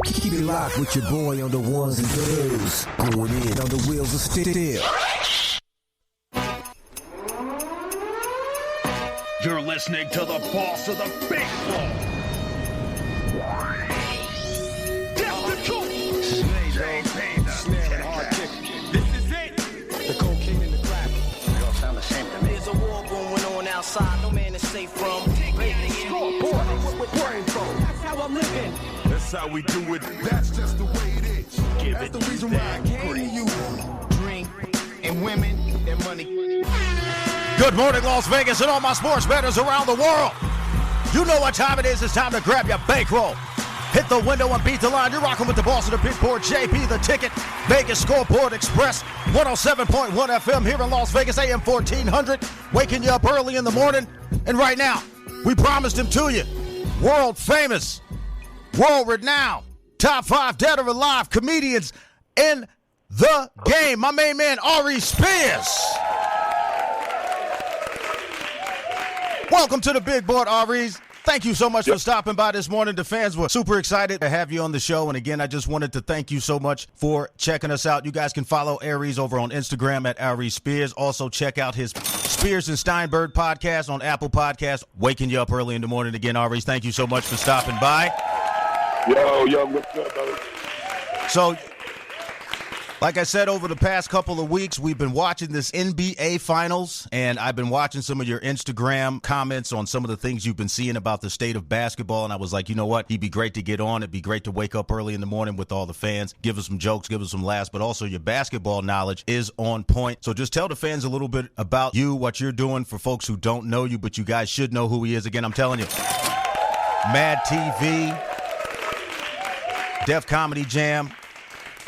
Keep it locked with your boy on the ones and twos. Going in on the wheels of steel. You're listening to the boss of the big ball. That's the truth. This is it. The cocaine and the crack. They all sound the same to me. There's a war going on outside. No man is safe from. That's how I'm living. That's how we do it. That's just the way it is. Give That's it the reason why I came to you. Drink and women and money. Good morning, Las Vegas, and all my sports bettors around the world. You know what time it is. It's time to grab your bankroll. Hit the window and beat the line. You're rocking with the boss of the big board, JB the Ticket, Vegas Scoreboard Express, 107.1 FM here in Las Vegas, AM 1400, waking you up early in the morning. And right now, we promised him to you. World famous, world renowned, top 5 dead or alive comedians in the game. My main man, Aries Spears. Welcome to the big board, Aries. Thank you so much for stopping by this morning. The fans were super excited to have you on the show. And again, I just wanted to thank you so much for checking us out. You guys can follow Aries over on Instagram at Aries Spears. Also, check out his Spears and Steinberg podcast on Apple Podcasts. Waking you up early in the morning again, Aries. Thank you so much for stopping by. Yo, what's good, brother? So, like I said, over the past couple of weeks, we've been watching this NBA Finals, and I've been watching some of your Instagram comments on some of the things you've been seeing about the state of basketball, and I was like, you know what? He'd be great to get on. It'd be great to wake up early in the morning with all the fans, give us some jokes, give us some laughs, but also your basketball knowledge is on point. So just tell the fans a little bit about you, what you're doing for folks who don't know you, but you guys should know who he is. Again, I'm telling you, Mad TV, Def Comedy Jam,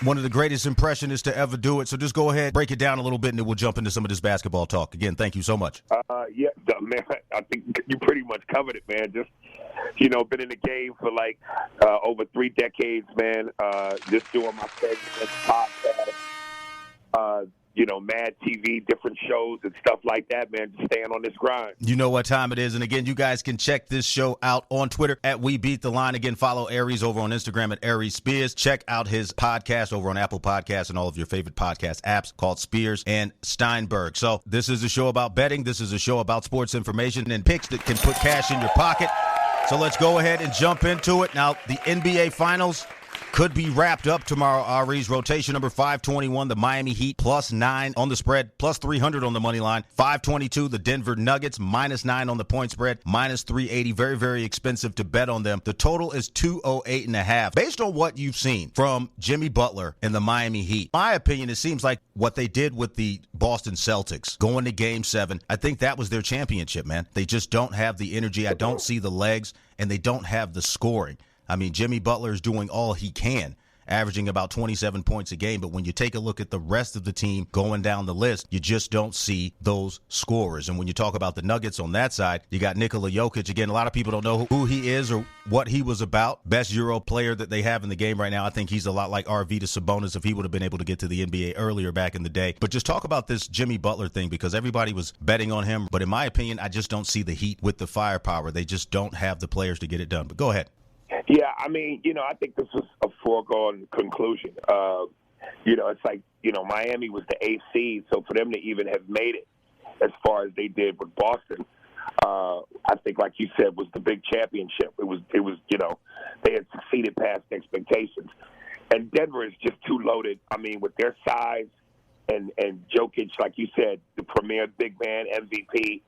one of the greatest impressionists to ever do it. So just go ahead, break it down a little bit, and then we'll jump into some of this basketball talk. Again, thank you so much. Yeah, man, I think you pretty much covered it, man. Just, been in the game for like over 3 decades, man. Just doing my thing, podcast, Mad TV, different shows and stuff like that, man. Just staying on this grind. You know what time it is. And again, you guys can check this show out on Twitter at We Beat the Line. Again, follow Aries over on Instagram at Aries Spears. Check out his podcast over on Apple Podcasts and all of your favorite podcast apps called Spears and Steinberg. So this is a show about betting. This is a show about sports information and picks that can put cash in your pocket. So let's go ahead and jump into it. Now, the NBA Finals could be wrapped up tomorrow, Aries. Rotation number 521, the Miami Heat, +9 on the spread, +300 on the money line. 522, the Denver Nuggets, -9 on the point spread, -380. Very, very expensive to bet on them. The total is 208.5. Based on what you've seen from Jimmy Butler and the Miami Heat, my opinion, it seems like what they did with the Boston Celtics going to Game 7, I think that was their championship, man. They just don't have the energy. I don't see the legs, and they don't have the scoring. I mean, Jimmy Butler is doing all he can, averaging about 27 points a game. But when you take a look at the rest of the team going down the list, you just don't see those scorers. And when you talk about the Nuggets on that side, you got Nikola Jokic. Again, a lot of people don't know who he is or what he was about. Best Euro player that they have in the game right now. I think he's a lot like Arvydas Sabonis if he would have been able to get to the NBA earlier back in the day. But just talk about this Jimmy Butler thing because everybody was betting on him. But in my opinion, I just don't see the Heat with the firepower. They just don't have the players to get it done. But go ahead. Yeah, I mean, I think this was a foregone conclusion. It's like, Miami was the 8th seed, so for them to even have made it as far as they did with Boston, I think, like you said, was the big championship. It was, they had succeeded past expectations. And Denver is just too loaded. I mean, with their size and Jokic, like you said, the premier big man, MVP,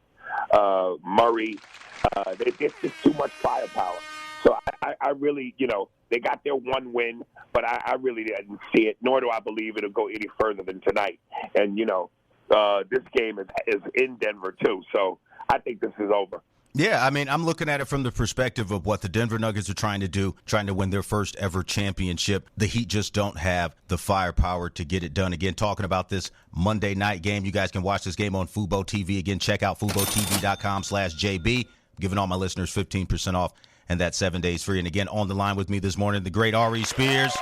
Murray, there's just too much firepower. So I really, they got their one win, but I really didn't see it, nor do I believe it'll go any further than tonight. And, this game is in Denver, too. So I think this is over. Yeah, I mean, I'm looking at it from the perspective of what the Denver Nuggets are trying to do, trying to win their first ever championship. The Heat just don't have the firepower to get it done. Again, talking about this Monday night game, you guys can watch this game on Fubo TV. Again, check out FuboTV.com/JB. Giving all my listeners 15% off. And that's 7 days free. And again, on the line with me this morning, the great Aries Spears.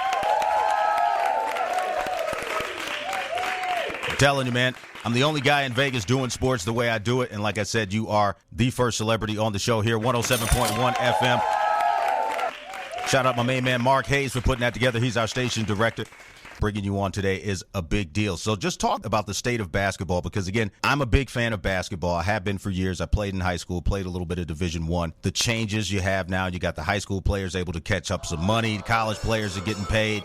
I'm telling you, man, I'm the only guy in Vegas doing sports the way I do it. And like I said, you are the first celebrity on the show here, 107.1 FM. Shout out my main man, Mark Hayes, for putting that together. He's our station director. Bringing you on today is a big deal. So just talk about the state of basketball, because, again, I'm a big fan of basketball. I have been for years. I played in high school, played a little bit of Division I. The changes you have now, you got the high school players able to catch up some money. College players are getting paid.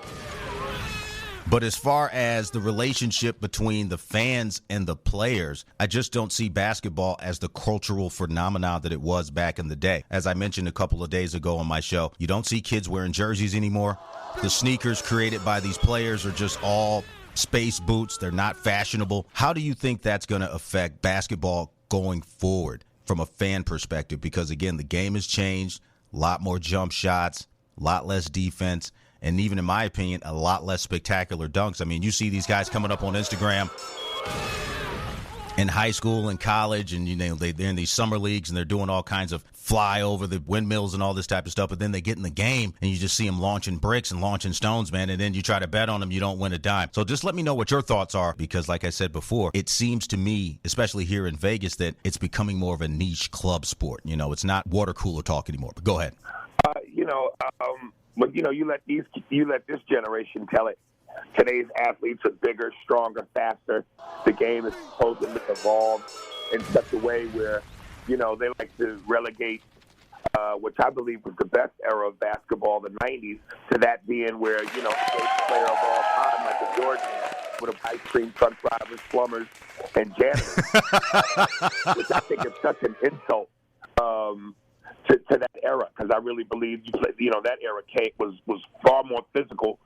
But as far as the relationship between the fans and the players, I just don't see basketball as the cultural phenomenon that it was back in the day. As I mentioned a couple of days ago on my show, you don't see kids wearing jerseys anymore. The sneakers created by these players are just all space boots. They're not fashionable. How do you think that's going to affect basketball going forward from a fan perspective? Because, again, the game has changed, a lot more jump shots, a lot less defense, and even, in my opinion, a lot less spectacular dunks. I mean, you see these guys coming up on Instagram in high school and college, and they're in these summer leagues, and they're doing all kinds of fly over the windmills and all this type of stuff, but then they get in the game, and you just see them launching bricks and launching stones, man, and then you try to bet on them, you don't win a dime. So just let me know what your thoughts are, because like I said before, it seems to me, especially here in Vegas, that it's becoming more of a niche club sport. It's not water cooler talk anymore, but go ahead. But you let this generation tell it. Today's athletes are bigger, stronger, faster. The game is supposed to evolve in such a way where, they like to relegate, which I believe was the best era of basketball, the 90s, to that being where, the greatest player of all time, Michael Jordan, would have ice cream truck drivers, plumbers, and janitors, which I think is such an insult to that era, because I really believe that era was far more physical.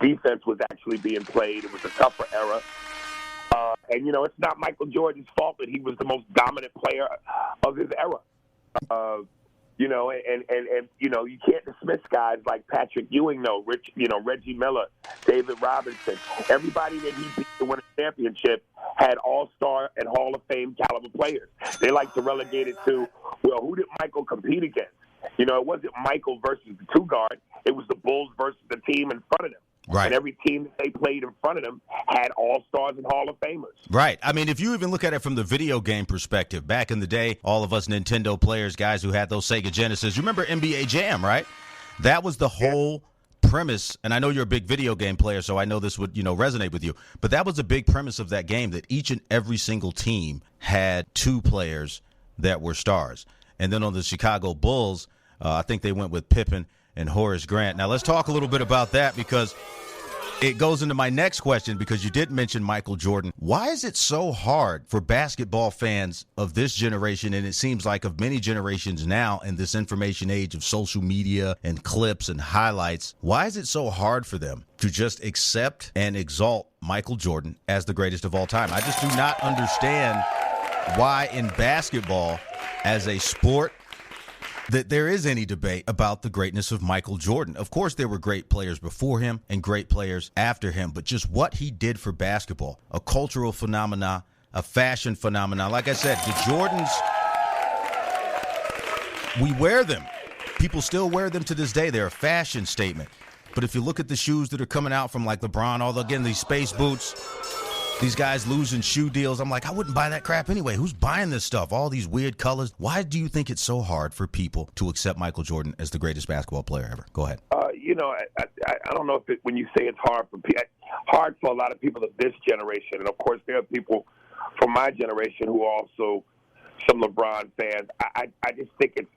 Defense was actually being played. It was a tougher era. And it's not Michael Jordan's fault that he was the most dominant player of his era. You can't dismiss guys like Patrick Ewing, though, Reggie Miller, David Robinson. Everybody that he beat to win a championship had all-star and Hall of Fame caliber players. They like to relegate it to, well, who did Michael compete against? It wasn't Michael versus the two guard. It was the Bulls versus the team in front of them. Right. And every team that they played in front of them had all-stars and Hall of Famers. Right. I mean, if you even look at it from the video game perspective, back in the day, all of us Nintendo players, guys who had those Sega Genesis, you remember NBA Jam, right? That was the whole premise, and I know you're a big video game player, so I know this would, resonate with you, but that was a big premise of that game, that each and every single team had two players that were stars. And then on the Chicago Bulls, I think they went with Pippen and Horace Grant. Now, let's talk a little bit about that, because it goes into my next question, because you did mention Michael Jordan. Why is it so hard for basketball fans of this generation, and it seems like of many generations now in this information age of social media and clips and highlights, why is it so hard for them to just accept and exalt Michael Jordan as the greatest of all time? I just do not understand why in basketball as a sport that there is any debate about the greatness of Michael Jordan. Of course, there were great players before him and great players after him, but just what he did for basketball, a cultural phenomena, a fashion phenomenon. Like I said, the Jordans, we wear them. People still wear them to this day. They're a fashion statement. But if you look at the shoes that are coming out from like LeBron, again, these space boots, these guys losing shoe deals. I'm like, I wouldn't buy that crap anyway. Who's buying this stuff? All these weird colors. Why do you think it's so hard for people to accept Michael Jordan as the greatest basketball player ever? Go ahead. I don't know if when you say it's hard for a lot of people of this generation, and of course there are people from my generation who are also some LeBron fans. I just think it's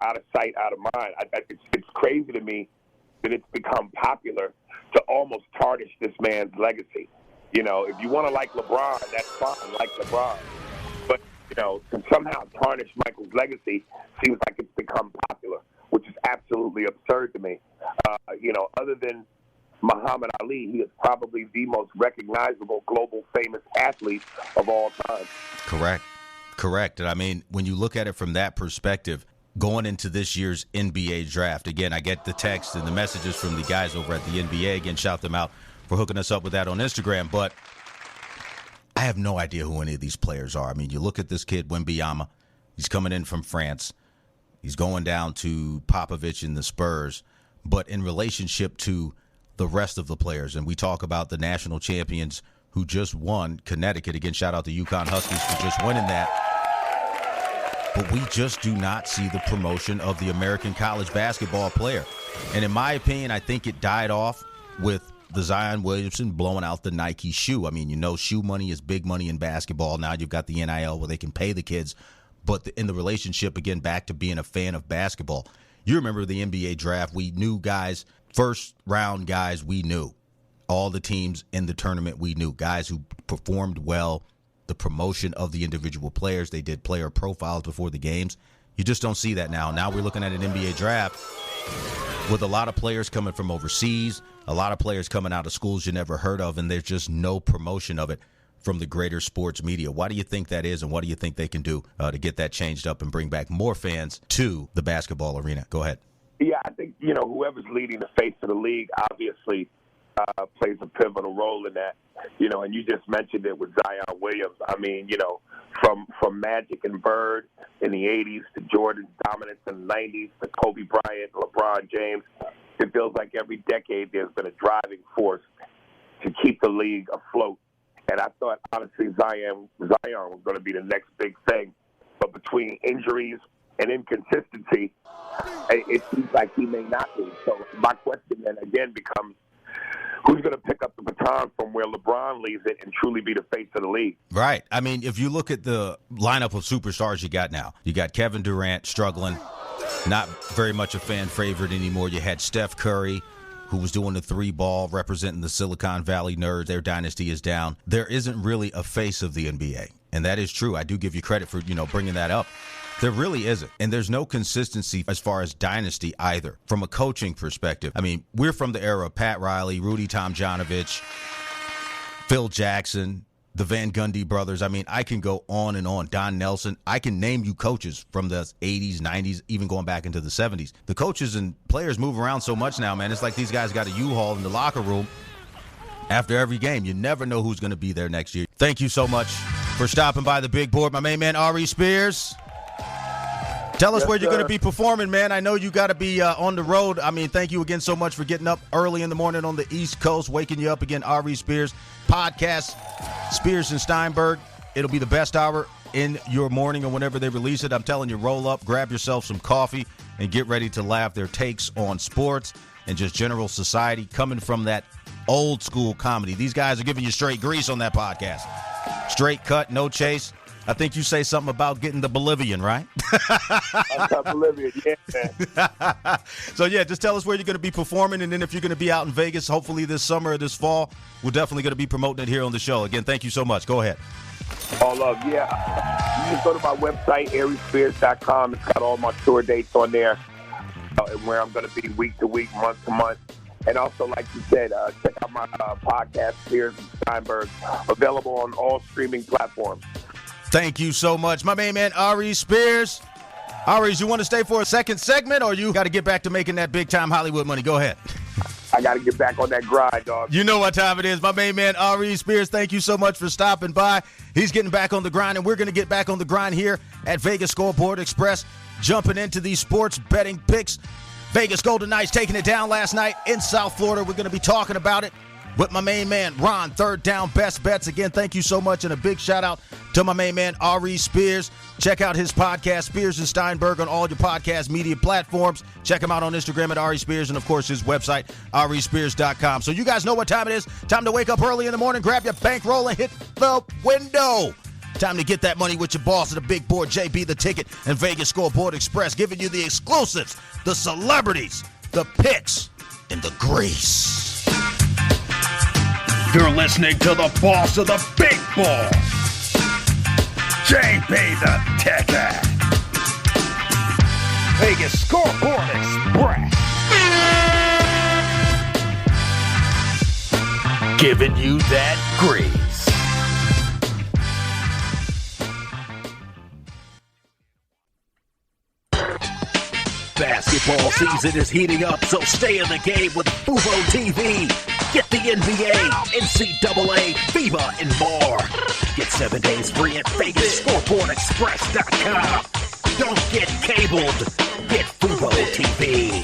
out of sight, out of mind. It's crazy to me that it's become popular to almost tarnish this man's legacy. If you want to like LeBron, that's fine, like LeBron. But, to somehow tarnish Michael's legacy seems like it's become popular, which is absolutely absurd to me. Other than Muhammad Ali, he is probably the most recognizable global famous athlete of all time. Correct. And I mean, when you look at it from that perspective, going into this year's NBA draft, again, I get the text and the messages from the guys over at the NBA. Again, shout them out for hooking us up with that on Instagram, but I have no idea who any of these players are. I mean, you look at this kid, Wembanyama. He's coming in from France. He's going down to Popovich in the Spurs. But in relationship to the rest of the players, and we talk about the national champions who just won Connecticut. Again, shout out to UConn Huskies for just winning that. but we just do not see the promotion of the American college basketball player. And in my opinion, I think it died off with the Zion Williamson blowing out the Nike shoe. I mean, shoe money is big money in basketball. Now you've got the NIL where they can pay the kids. But in the relationship, again, back to being a fan of basketball. You remember the NBA draft. We knew guys, first-round guys we knew. All the teams in the tournament we knew. Guys who performed well. The promotion of the individual players. They did player profiles before the games. You just don't see that now. Now we're looking at an NBA draft with a lot of players coming from overseas, a lot of players coming out of schools you never heard of, and there's just no promotion of it from the greater sports media. Why do you think that is, and what do you think they can do to get that changed up and bring back more fans to the basketball arena? Go ahead. Yeah, I think, whoever's leading the face of the league obviously plays a pivotal role in that. And you just mentioned it with Zion Williams. I mean, from Magic and Bird in the 80s to Jordan's dominance in the 90s to Kobe Bryant, LeBron James, it feels like every decade there's been a driving force to keep the league afloat. And I thought, honestly, Zion was going to be the next big thing. But between injuries and inconsistency, it seems like he may not be. So my question then again becomes, who's going to pick up the baton from where LeBron leaves it and truly be the face of the league? Right. I mean, if you look at the lineup of superstars you got now, you got Kevin Durant struggling, not very much a fan favorite anymore. You had Steph Curry, who was doing the 3-ball, representing the Silicon Valley nerds. Their dynasty is down. There isn't really a face of the NBA, and that is true. I do give you credit for, bringing that up. There really isn't. And there's no consistency as far as dynasty either from a coaching perspective. I mean, we're from the era of Pat Riley, Rudy Tomjanovich, Phil Jackson, the Van Gundy brothers. I mean, I can go on and on. Don Nelson. I can name you coaches from the 80s, 90s, even going back into the 70s. The coaches and players move around so much now, man. It's like these guys got a U-Haul in the locker room after every game. You never know who's going to be there next year. Thank you so much for stopping by the big board. My main man, Aries Spears. Tell us where you're going to be performing, man. I know you got to be on the road. I mean, thank you again so much for getting up early in the morning on the East Coast, waking you up again. Aries Spears podcast, Spears and Steinberg. It'll be the best hour in your morning or whenever they release it. I'm telling you, roll up, grab yourself some coffee, and get ready to laugh. Their takes on sports and just general society coming from that old school comedy. These guys are giving you straight grease on that podcast. Straight cut, no chase. I think you say something about getting the Bolivian, right? Bolivian, yeah, man. So, yeah, just tell us where you're going to be performing, and then if you're going to be out in Vegas, hopefully this summer or this fall, we're definitely going to be promoting it here on the show. Again, thank you so much. Go ahead. All love, yeah. You just go to my website, ariesspears.com. It's got all my tour dates on there, and where I'm going to be week to week, month to month. And also, like you said, check out my podcast, Spears and Steinberg, available on all streaming platforms. Thank you so much. My main man, Aries Spears. Aries, you want to stay for a second segment, or you got to get back to making that big-time Hollywood money? Go ahead. I got to get back on that grind, dog. You know what time it is. My main man, Aries Spears, thank you so much for stopping by. He's getting back on the grind, and we're going to get back on the grind here at Vegas Scoreboard Express, jumping into these sports betting picks. Vegas Golden Knights taking it down last night in South Florida. We're going to be talking about it with my main man, Ron, Third Down Best Bets. Again, thank you so much, and a big shout-out to my main man, Aries Spears. Check out his podcast, Spears and Steinberg, on all your podcast media platforms. Check him out on Instagram at Aries Spears, and, of course, his website, ariesspears.com. So you guys know what time it is. Time to wake up early in the morning, grab your bankroll, and hit the window. Time to get that money with your boss at the big board, JB the Ticket and Vegas Scoreboard Express, giving you the exclusives, the celebrities, the picks, and the grease. You're listening to the boss of the big ball, JB the Ticket, Vegas Scoreboard Express, giving you that grease. Basketball season is heating up, so stay in the game with Fubo TV. Get the NBA, NCAA, FIBA, and more. Get 7 days free at VegasScoreboardExpress.com. Don't get cabled. Get Fubo TV.